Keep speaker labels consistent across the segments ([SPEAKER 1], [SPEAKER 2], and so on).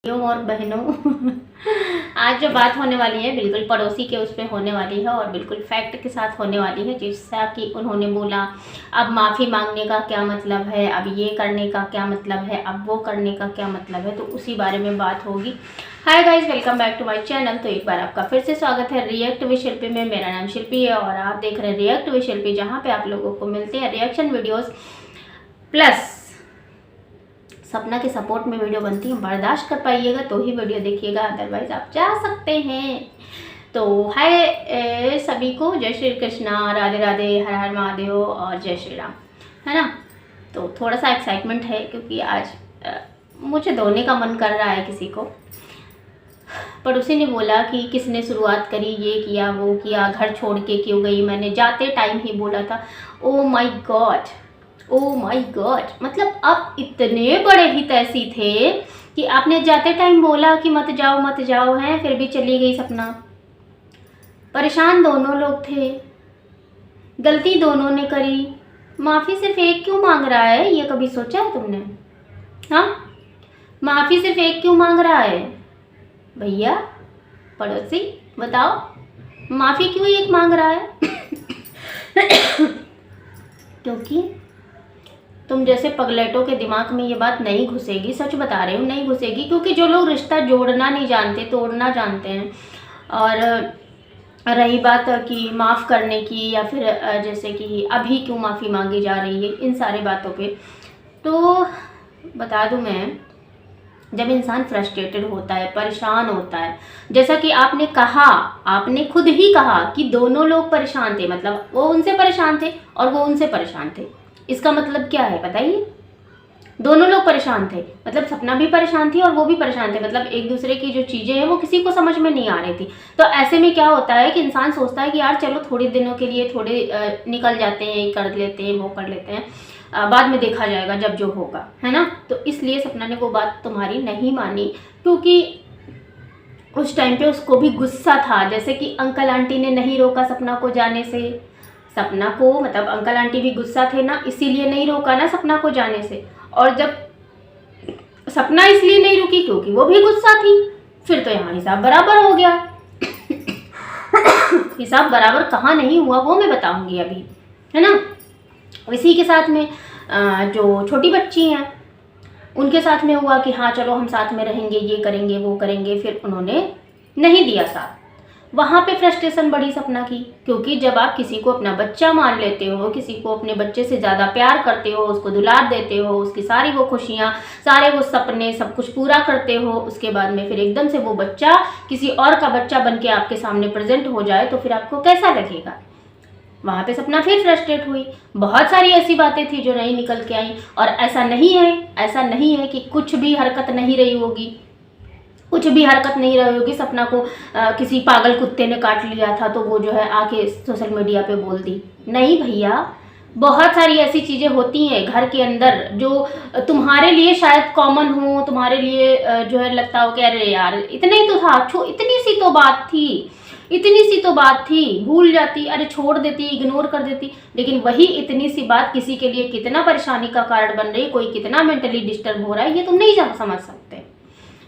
[SPEAKER 1] और बहनों आज जो बात होने वाली है बिल्कुल पड़ोसी के उस पे होने वाली है और बिल्कुल फैक्ट के साथ होने वाली है। जैसा कि उन्होंने बोला, अब माफ़ी मांगने का क्या मतलब है, अब ये करने का क्या मतलब है, अब वो करने का क्या मतलब है, तो उसी बारे में बात होगी। Hi guys, welcome back to my channel. तो एक बार आपका फिर से स्वागत है रिएक्ट विद शिल्पी में। मेरा नाम शिल्पी है और आप देख रहे हैं रिएक्ट विद शिल्पी, जहाँ पे आप लोगों को मिलते हैं रिएक्शन वीडियोज़ प्लस सपना के सपोर्ट में वीडियो बनती है। बर्दाश्त कर पाइएगा तो ही वीडियो देखिएगा, अदरवाइज आप जा सकते हैं। तो हाय सभी को, जय श्री कृष्णा, राधे राधे, हर हर महादेव और जय श्री राम, है ना। तो थोड़ा सा एक्साइटमेंट है क्योंकि आज मुझे धोने का मन कर रहा है किसी को। पड़ोसी ने बोला कि किसने शुरुआत करी, ये किया वो किया, घर छोड़ के क्यों गई। मैंने जाते टाइम ही बोला था। ओ माई गॉड, ओ माई गॉड, मतलब आप इतने बड़े ही तैसी थे कि आपने जाते टाइम बोला कि मत जाओ हैं, फिर भी चली गई सपना। परेशान दोनों लोग थे, गलती दोनों ने करी, माफ़ी सिर्फ एक क्यों मांग रहा है, ये कभी सोचा है तुमने? हाँ, माफ़ी सिर्फ एक क्यों मांग रहा है भैया? पड़ोसी बताओ, माफ़ी क्यों एक मांग रहा है? क्योंकि तुम जैसे पगलेटों के दिमाग में ये बात नहीं घुसेगी, सच बता रही हूँ, नहीं घुसेगी। क्योंकि जो लोग रिश्ता जोड़ना नहीं जानते, तोड़ना जानते हैं। और रही बात कि माफ़ करने की या फिर जैसे कि अभी क्यों माफ़ी मांगी जा रही है, इन सारे बातों पे तो बता दूँ मैं, जब इंसान फ्रस्ट्रेटेड होता है, परेशान होता है, जैसा कि आपने कहा, आपने खुद ही कहा कि दोनों लोग परेशान थे, मतलब वो उनसे परेशान थे और वो उनसे परेशान थे। इसका मतलब क्या है बताइए? दोनों लोग परेशान थे, मतलब सपना भी परेशान थी और वो भी परेशान थे। मतलब एक दूसरे की जो चीज़ें हैं वो किसी को समझ में नहीं आ रही थी। तो ऐसे में क्या होता है कि इंसान सोचता है कि यार चलो थोड़े दिनों के लिए थोड़े निकल जाते हैं, कर लेते हैं, वो कर लेते हैं, बाद में देखा जाएगा जब जो होगा, है ना। तो इसलिए सपना ने वो बात तुम्हारी नहीं मानी, क्योंकि उस टाइम पे उसको भी गुस्सा था। जैसे कि अंकल आंटी ने नहीं रोका सपना को जाने से, सपना को मतलब अंकल आंटी भी गुस्सा थे ना, इसीलिए नहीं रोका ना सपना को जाने से। और जब सपना इसलिए नहीं रुकी क्योंकि वो भी गुस्सा थी, फिर तो यहाँ हिसाब बराबर हो गया। हिसाब बराबर कहाँ नहीं हुआ वो मैं बताऊंगी अभी, है ना। इसी के साथ में जो छोटी बच्ची हैं उनके साथ में हुआ कि हाँ चलो हम साथ में रहेंगे, ये करेंगे वो करेंगे, फिर उन्होंने नहीं दिया साथ। वहाँ पे फ्रस्ट्रेशन बढ़ी सपना की, क्योंकि जब आप किसी को अपना बच्चा मान लेते हो, किसी को अपने बच्चे से ज़्यादा प्यार करते हो, उसको दुलार देते हो, उसकी सारी वो खुशियाँ, सारे वो सपने सब कुछ पूरा करते हो, उसके बाद में फिर एकदम से वो बच्चा किसी और का बच्चा बन के आपके सामने प्रेजेंट हो जाए तो फिर आपको कैसा लगेगा? वहाँ पे सपना फिर फ्रस्ट्रेट हुई। बहुत सारी ऐसी बातें थी जो नहीं निकल के आई। और ऐसा नहीं है कि कुछ भी हरकत नहीं रही होगी, कुछ भी हरकत नहीं रही होगी। सपना को किसी पागल कुत्ते ने काट लिया था तो वो जो है आके सोशल मीडिया पे बोल दी। नहीं भैया, बहुत सारी ऐसी चीज़ें होती हैं घर के अंदर जो तुम्हारे लिए शायद कॉमन हो, तुम्हारे लिए जो है लगता हो कि अरे यार इतना ही तो था, इतनी सी तो बात थी, भूल जाती, अरे छोड़ देती, इग्नोर कर देती। लेकिन वही इतनी सी बात किसी के लिए कितना परेशानी का कारण बन रही है, कोई कितना मेंटली डिस्टर्ब हो रहा है, ये तुम नहीं समझ सकते।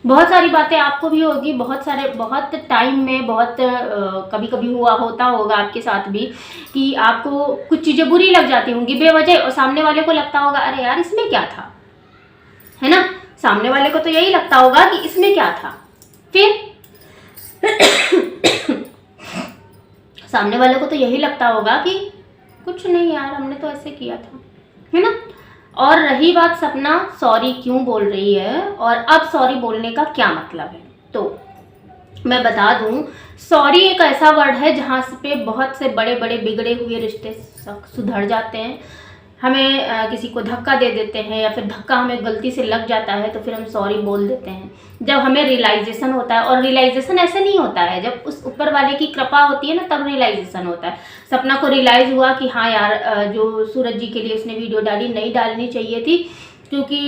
[SPEAKER 1] बहुत सारी बातें आपको भी होगी, बहुत टाइम में कभी कभी होता होगा आपके साथ भी कि आपको कुछ चीज़ें बुरी लग जाती होंगी बेवजह, और सामने वाले को लगता होगा अरे यार इसमें क्या था, है ना। सामने वाले को तो यही लगता होगा कि इसमें क्या था। फिर सामने वाले को तो यही लगता होगा कि कुछ नहीं यार, हमने तो ऐसे किया था, है ना। और रही बात सपना सॉरी क्यों बोल रही है और अब सॉरी बोलने का क्या मतलब है, तो मैं बता दूं, सॉरी एक ऐसा वर्ड है जहाँ पे बहुत से बड़े बड़े बिगड़े हुए रिश्ते सुधर जाते हैं। हमें किसी को धक्का दे देते हैं या फिर धक्का हमें गलती से लग जाता है तो फिर हम सॉरी बोल देते हैं जब हमें रियलाइजेशन होता है। और रियलाइजेशन ऐसे नहीं होता है, जब उस ऊपर वाले की कृपा होती है ना तब रियलाइजेशन होता है। सपना को रियलाइज़ हुआ कि हाँ यार जो सूरज जी के लिए उसने वीडियो डाली नहीं डालनी चाहिए थी, क्योंकि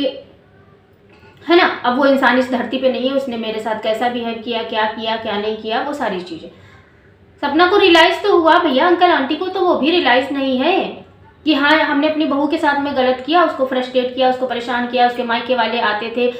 [SPEAKER 1] है ना अब वो इंसान इस धरती पे नहीं है, उसने मेरे साथ कैसा बिहेव किया, क्या किया क्या नहीं किया, वो सारी चीज़ें। सपना को रियलाइज़ तो हुआ भैया, अंकल आंटी को तो वो भी रियलाइज़ नहीं है। कि हाँ हमने अपनी बहू के साथ में गलत किया, उसको फ्रस्ट्रेट किया, उसको परेशान किया, उसके मायके वाले आते थे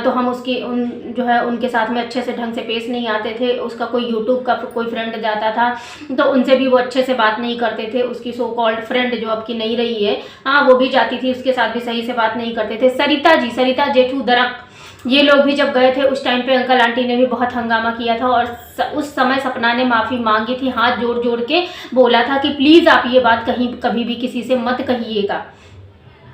[SPEAKER 1] तो हम उनके साथ में अच्छे से ढंग से पेश नहीं आते थे। उसका कोई यूट्यूब का कोई फ्रेंड जाता था तो उनसे भी वो अच्छे से बात नहीं करते थे। उसकी सो कॉल्ड फ्रेंड जो अब की नहीं रही है, हाँ वो भी जाती थी, उसके साथ भी सही से बात नहीं करते थे। सरिता जेठू दरक ये लोग भी जब गए थे उस टाइम पे अंकल आंटी ने भी बहुत हंगामा किया था और उस समय सपना ने माफ़ी मांगी थी, हाथ जोड़ जोड़ के बोला था कि प्लीज़ आप ये बात कभी भी किसी से मत कहिएगा।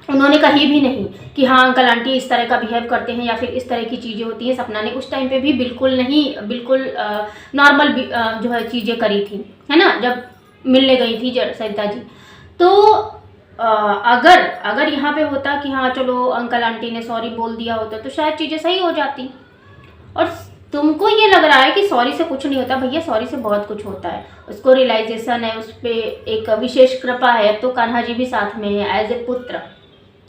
[SPEAKER 1] उन्होंने कही भी नहीं कि हाँ अंकल आंटी इस तरह का बिहेव करते हैं या फिर इस तरह की चीज़ें होती हैं। सपना ने उस टाइम पे भी बिल्कुल नॉर्मल जो है चीज़ें करी थी, है ना, जब मिलने गई थी सरिता जी। तो अगर यहाँ पे होता कि हाँ चलो अंकल आंटी ने सॉरी बोल दिया होता तो शायद चीज़ें सही हो जाती। और तुमको ये लग रहा है कि सॉरी से कुछ नहीं होता, भैया सॉरी से बहुत कुछ होता है। उसको रियलाइजेशन है, उस पर एक विशेष कृपा है। तो कान्हा जी भी साथ में है एज ए पुत्र,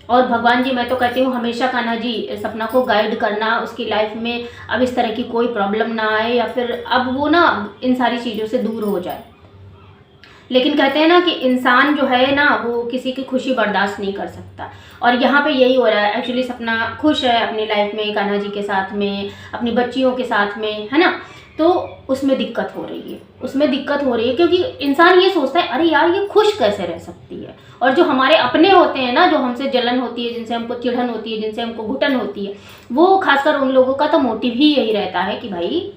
[SPEAKER 1] और भगवान जी, मैं तो कहती हूँ हमेशा कान्हा जी सपना को गाइड करना, उसकी लाइफ में अब इस तरह की कोई प्रॉब्लम ना आए या फिर अब वो ना इन सारी चीज़ों से दूर हो जाए। लेकिन कहते हैं ना कि इंसान जो है ना वो किसी की खुशी बर्दाश्त नहीं कर सकता, और यहाँ पे यही हो रहा है। एक्चुअली सपना खुश है अपनी लाइफ में कान्हा जी के साथ में, अपनी बच्चियों के साथ में, है ना, तो उसमें दिक्कत हो रही है क्योंकि इंसान ये सोचता है अरे यार ये खुश कैसे रह सकती है। और जो हमारे अपने होते हैं ना, जो हमसे जलन होती है, जिनसे हमको चिढ़न होती है, जिनसे हमको घुटन होती है, वो खासकर उन लोगों का तो मोटिव ही यही रहता है कि भाई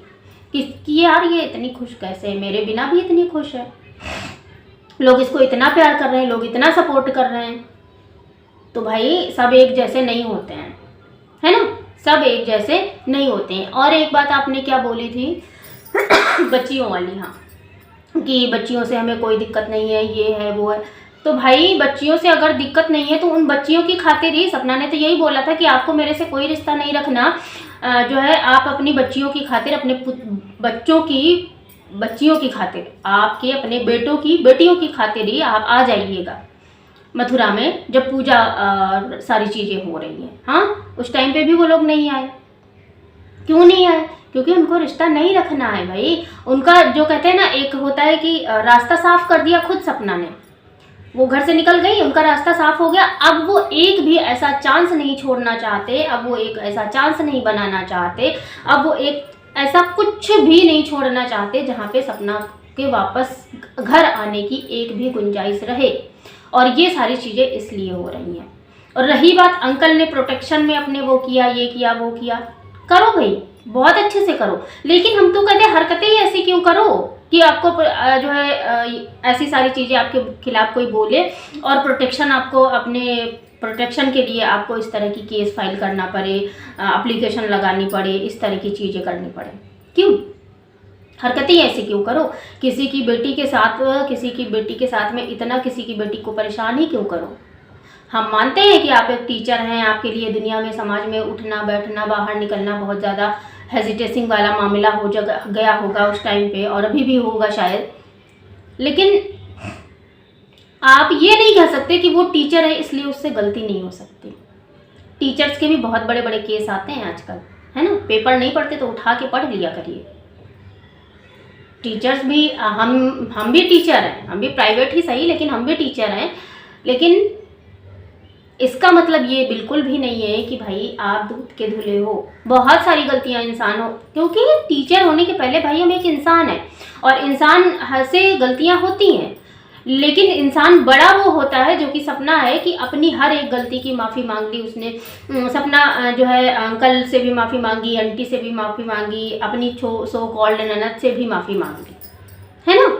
[SPEAKER 1] कि यार ये इतनी खुश कैसे है, मेरे बिना भी इतनी खुश है, लोग इसको इतना प्यार कर रहे हैं, लोग इतना सपोर्ट कर रहे हैं। तो भाई सब एक जैसे नहीं होते हैं, है ना, सब एक जैसे नहीं होते हैं। और एक बात आपने क्या बोली थी बच्चियों वाली, हाँ, कि बच्चियों से हमें कोई दिक्कत नहीं है, ये है वो है। तो भाई बच्चियों से अगर दिक्कत नहीं है तो उन बच्चियों की खातिर ही सपना ने तो यही बोला था कि आपको मेरे से कोई रिश्ता नहीं रखना, जो है आप अपनी बच्चियों की खातिर, अपने बच्चियों की खातिर, आपके अपने बेटियों की खातिर ही आप आ जाइएगा मथुरा में, जब पूजा सारी चीज़ें हो रही हैं। हाँ उस टाइम पे भी वो लोग नहीं आए। क्यों नहीं आए? क्योंकि उनको रिश्ता नहीं रखना है भाई। उनका जो कहते हैं ना, एक होता है कि रास्ता साफ कर दिया खुद सपना ने, वो घर से निकल गई, उनका रास्ता साफ हो गया। अब वो एक भी ऐसा चांस नहीं छोड़ना चाहते, अब वो एक ऐसा चांस नहीं बनाना चाहते, अब वो एक ऐसा कुछ भी नहीं छोड़ना चाहते जहाँ पे सपना के वापस घर आने की एक भी गुंजाइश रहे। और ये सारी चीज़ें इसलिए हो रही हैं। और रही बात अंकल ने प्रोटेक्शन में अपने वो किया, ये किया, वो किया, करो भाई, बहुत अच्छे से करो। लेकिन हम तो कहते हैं हरकतें ही ऐसी क्यों करो कि आपको जो है ऐसी सारी चीज़ें आपके खिलाफ कोई बोले और प्रोटेक्शन आपको, अपने प्रोटेक्शन के लिए आपको इस तरह की केस फाइल करना पड़े, एप्लीकेशन लगानी पड़े, इस तरह की चीज़ें करनी पड़े। क्यों? हरकतें ऐसी क्यों करो? किसी की बेटी के साथ में इतना किसी की बेटी को परेशान ही क्यों करो? हम मानते हैं कि आप एक टीचर हैं, आपके लिए दुनिया में, समाज में उठना बैठना, बाहर निकलना बहुत ज़्यादा हेजिटेसिंग वाला मामला हो गया होगा उस टाइम पे, और अभी भी होगा शायद। लेकिन आप ये नहीं कह सकते कि वो टीचर है इसलिए उससे गलती नहीं हो सकती। टीचर्स के भी बहुत बड़े बड़े केस आते हैं आजकल, है ना। पेपर नहीं पढ़ते तो उठा के पढ़ लिया करिए। टीचर्स भी, हम भी टीचर हैं, हम भी प्राइवेट ही सही, लेकिन हम भी टीचर हैं। लेकिन इसका मतलब ये बिल्कुल भी नहीं है कि भाई आप दूध के धुले हो। बहुत सारी गलतियां इंसान हो, क्योंकि टीचर होने के पहले भाई हम एक इंसान है, और इंसान से गलतियां होती हैं। लेकिन इंसान बड़ा वो होता है जो कि सपना है कि अपनी हर एक गलती की माफ़ी मांग ली उसने। सपना जो है अंकल से भी माफ़ी मांगी, आंटी से भी माफ़ी मांगी, अपनी सो कॉल्ड ननद से भी माफ़ी मांग ली, है ना।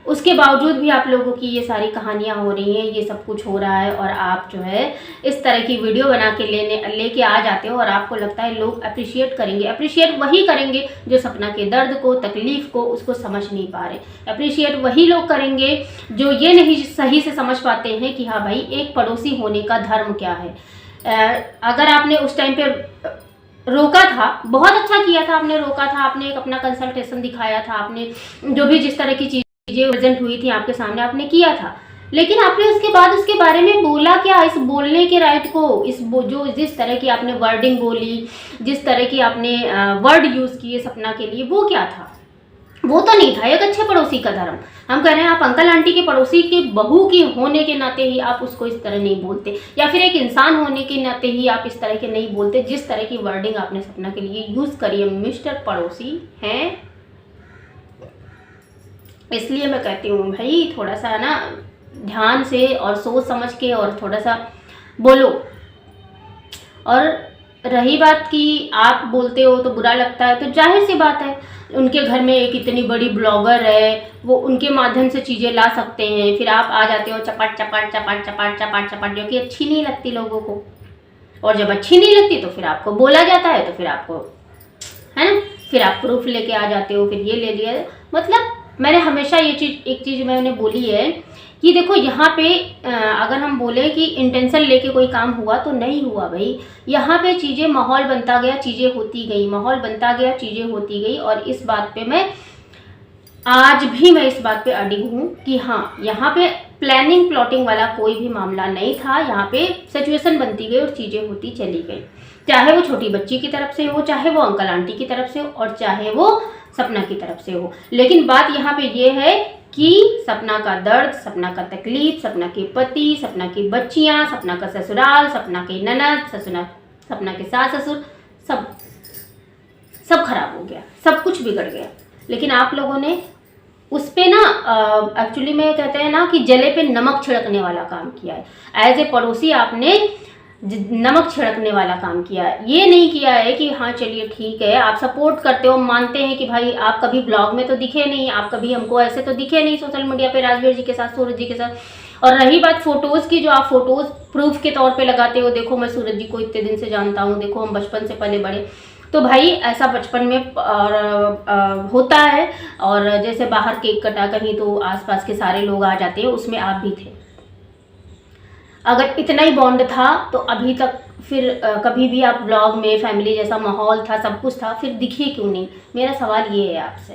[SPEAKER 1] उसके बावजूद भी आप लोगों की ये सारी कहानियाँ हो रही हैं, ये सब कुछ हो रहा है, और आप जो है इस तरह की वीडियो बना के लेके आ जाते हो, और आपको लगता है लोग अप्रिशिएट करेंगे। अप्रिशिएट वही करेंगे जो सपना के दर्द को, तकलीफ़ को, उसको समझ नहीं पा रहे। अप्रिशिएट वही लोग करेंगे जो ये नहीं सही से समझ पाते हैं कि हाँ भाई एक पड़ोसी होने का धर्म क्या है। अगर आपने उस टाइम पर रोका था, बहुत अच्छा किया था, आपने रोका था, आपने एक अपना कंसल्टेशन दिखाया था, आपने जो भी जिस तरह की चीज़ें प्रेजेंट हुई थी आपके सामने आपने किया था। लेकिन आपने उसके बाद उसके बारे में बोला क्या? इस बोलने के राइट को, जिस तरह की आपने वर्डिंग बोली, जिस तरह की आपने वर्ड यूज़ किए सपना के लिए, वो क्या था? वो तो नहीं था एक अच्छे पड़ोसी का धर्म। हम कह रहे हैं आप अंकल आंटी के पड़ोसी की बहू की होने के नाते ही आप उसको इस तरह नहीं बोलते, या फिर एक इंसान होने के नाते ही आप इस तरह के नहीं बोलते जिस तरह की वर्डिंग आपने सपना के लिए यूज करी है। मिस्टर पड़ोसी हैं, इसलिए मैं कहती हूँ भाई थोड़ा सा ना ध्यान से और सोच समझ के और थोड़ा सा बोलो। और रही बात कि आप बोलते हो तो बुरा लगता है, तो जाहिर सी बात है उनके घर में एक इतनी बड़ी ब्लॉगर है, वो उनके माध्यम से चीज़ें ला सकते हैं, फिर आप आ जाते हो चपाट चपाट चपाट चपाट चपाट चपाट, जो कि अच्छी नहीं लगती लोगों को। और जब अच्छी नहीं लगती तो फिर आपको बोला जाता है, तो फिर आपको है ना, फिर आप प्रूफ लेके आ जाते हो, फिर ये ले लिया। मतलब मैंने हमेशा ये चीज़ एक चीज़ मैंने बोली है कि देखो यहाँ पे अगर हम बोले कि इंटेंशन लेके कोई काम हुआ तो नहीं हुआ भाई। यहाँ पे चीज़ें माहौल बनता गया, चीज़ें होती गई, माहौल बनता गया, चीज़ें होती गई। और इस बात पे मैं आज भी मैं इस बात पे अडिग हूँ कि हाँ यहाँ पे प्लानिंग प्लॉटिंग वाला कोई भी मामला नहीं था। यहाँ पे सिचुएशन बनती गई और चीज़ें होती चली गई, चाहे वो छोटी बच्ची की तरफ से हो, चाहे वो अंकल आंटी की तरफ से हो, और चाहे वो सपना की तरफ से हो। लेकिन बात यहाँ पे ये है कि सपना का दर्द, सपना का तकलीफ, सपना के पति, सपना की बच्चियाँ, सपना का ससुराल, सपना की ननद, सपना के सास ससुर, सब खराब हो गया, सब कुछ बिगड़ गया। लेकिन आप लोगों ने उस पे ना एक्चुअली में कहते हैं ना कि जले पे नमक छिड़कने वाला काम किया है। एज ए पड़ोसी आपने नमक छिड़कने वाला काम किया है, ये नहीं किया है कि हाँ चलिए ठीक है आप सपोर्ट करते हो, मानते हैं कि भाई आप कभी ब्लॉग में तो दिखे नहीं, आप कभी हमको ऐसे तो दिखे नहीं सोशल मीडिया पे राजवीर जी के साथ, सूरज जी के साथ। और रही बात फोटोज़ की, जो आप फोटोज़ प्रूफ के तौर पे लगाते हो, देखो मैं सूरज जी को इतने दिन से जानता हूँ, देखो हम बचपन से पले बड़े, तो भाई ऐसा बचपन में होता है। और जैसे बाहर केक कटा कहीं तो आसपास के सारे लोग आ जाते हैं, उसमें आप भी थे। अगर इतना ही बॉन्ड था तो अभी तक फिर कभी भी आप ब्लॉग में फैमिली जैसा माहौल था, सब कुछ था, फिर दिखे क्यों नहीं? मेरा सवाल ये है आपसे,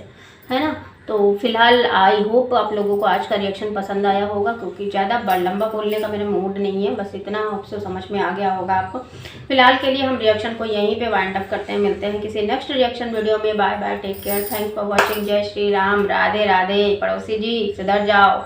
[SPEAKER 1] है ना। तो फिलहाल आई होप आप लोगों को आज का रिएक्शन पसंद आया होगा, क्योंकि ज़्यादा लंबा बोलने का मेरा मूड नहीं है, बस इतना आपसे समझ में आ गया होगा आपको। फिलहाल के लिए हम रिएक्शन को यहीं पे वाइंड अप करते हैं, मिलते हैं किसी नेक्स्ट रिएक्शन वीडियो में। Bye bye, take care, thanks for watching, जय श्री राम, राधे राधे। पड़ोसी जी सुधर जाओ।